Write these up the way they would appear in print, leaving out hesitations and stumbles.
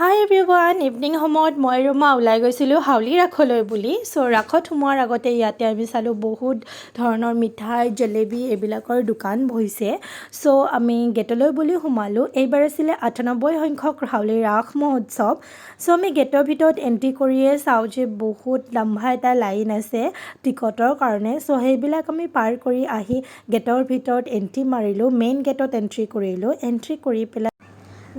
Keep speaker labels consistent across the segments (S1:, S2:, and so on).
S1: হাই everyone evening সময়ত মই ৰুমা ওলাই গৈছিলোঁ হাউলি ৰাসলৈ বুলি ৰাসত সোমোৱাৰ আগতে ইয়াতে আমি চালোঁ বহুত ধৰণৰ মিঠাই জেলেবি এইবিলাকৰ দোকান বহিছে আমি গেটলৈ বুলি সোমালোঁ। এইবাৰ আছিলে ৯৮ সংখ্যক হাউলি ৰাস মহোৎসৱ আমি গেটৰ ভিতৰত এণ্ট্ৰি কৰিয়ে চাওঁ যে বহুত লম্বা এটা লাইন আছে টিকটৰ কাৰণে সেইবিলাক আমি পাৰ কৰি আহি গেটৰ ভিতৰত এণ্ট্ৰি মাৰিলোঁ। মেইন গেটত এণ্ট্ৰি কৰিলোঁ। এণ্ট্ৰি কৰি পেলাই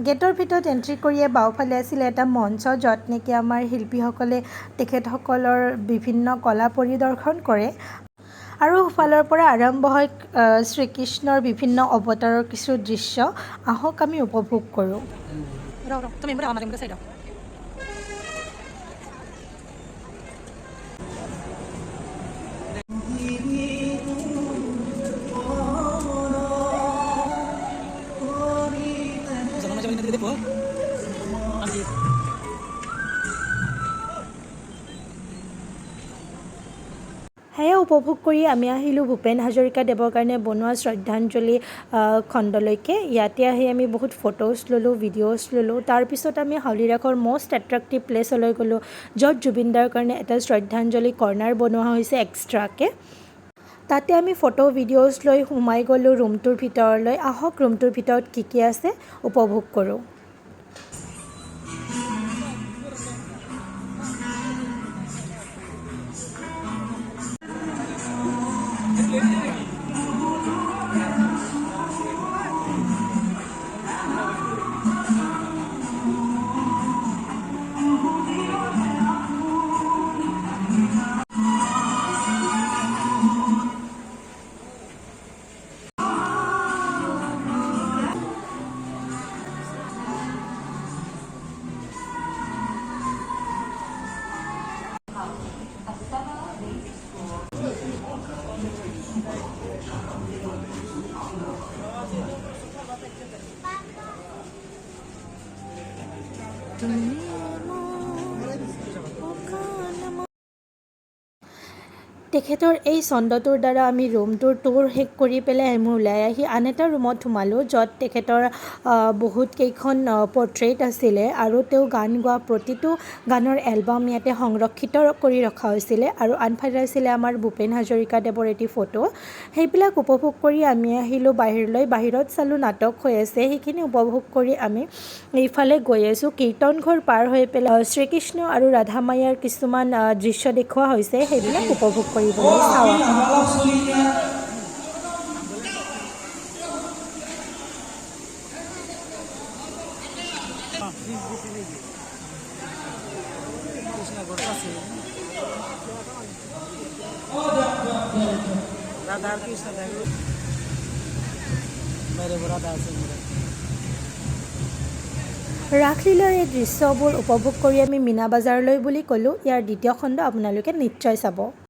S1: গেটৰ ভিতৰত এণ্ট্ৰি কৰিয়ে বাওঁফালে আছিলে এটা মঞ্চ য'ত নেকি আমাৰ শিল্পীসকলে তেখেতসকলৰ বিভিন্ন কলা পৰিদৰ্শন কৰে আৰু সোঁফালৰ পৰা আৰম্ভ হয় শ্ৰীকৃষ্ণৰ বিভিন্ন অৱতাৰৰ কিছু দৃশ্য। আহক আমি উপভোগ কৰোঁ। সেয়া উপভোগ কৰি আমি আহিলোঁ ভূপেন হাজৰিকাদেৱৰ কাৰণে বনোৱা শ্ৰদ্ধাঞ্জলি খণ্ডলৈকে। ইয়াতে আহি আমি বহুত ফটোজ ল'লোঁ, ভিডিঅ'জ ল'লোঁ। তাৰপিছত আমি হাউলি ৰাসৰ মষ্ট এট্ৰেক্টিভ প্লেচলৈ গ'লোঁ য'ত জুবিনদাৰ কাৰণে এটা শ্ৰদ্ধাঞ্জলি কৰ্ণাৰ বনোৱা হৈছে এক্সট্ৰাকৈ। তাতে আমি ফটো ভিডিঅ'জ লৈ সোমাই গ'লোঁ ৰুমটোৰ ভিতৰলৈ। আহক ৰুমটোৰ ভিতৰত কি আছে উপভোগ কৰোঁ। তেখেতৰ এই ছন্দটোৰ দ্বাৰা আমি ৰুমটোৰ টুৰ শেষ কৰি পেলাই আমি ওলাই আহি আন এটা ৰুমত সোমালোঁ য'ত তেখেতৰ বহুত কেইখন পৰ্ট্ৰেইট আছিলে আৰু তেওঁ গান গোৱা প্ৰতিটো গানৰ এলবাম ইয়াতে সংৰক্ষিত কৰি ৰখা হৈছিলে আৰু আনফালে আছিলে আমাৰ ভূপেন হাজৰিকাদেৱৰ এটি ফটো। সেইবিলাক উপভোগ কৰি আমি আহিলোঁ বাহিৰলৈ। বাহিৰত চালোঁ নাটক হৈ আছে, সেইখিনি উপভোগ কৰি আমি এইফালে গৈ আছোঁ। কীৰ্তন ঘৰ পাৰ হৈ পেলাই শ্ৰীকৃষ্ণ আৰু ৰাধা মায়াৰ কিছুমান দৃশ্য দেখুওৱা হৈছে, সেইবিলাক উপভোগ কৰিবলৈ চাওঁ। ৰাসলীলাৰ এই দৃশ্যবোৰ উপভোগ কৰি আমি মীনা বাজাৰলৈ বুলি ক'লোঁ। ইয়াৰ দ্বিতীয় খণ্ড আপোনালোকে নিশ্চয় চাব।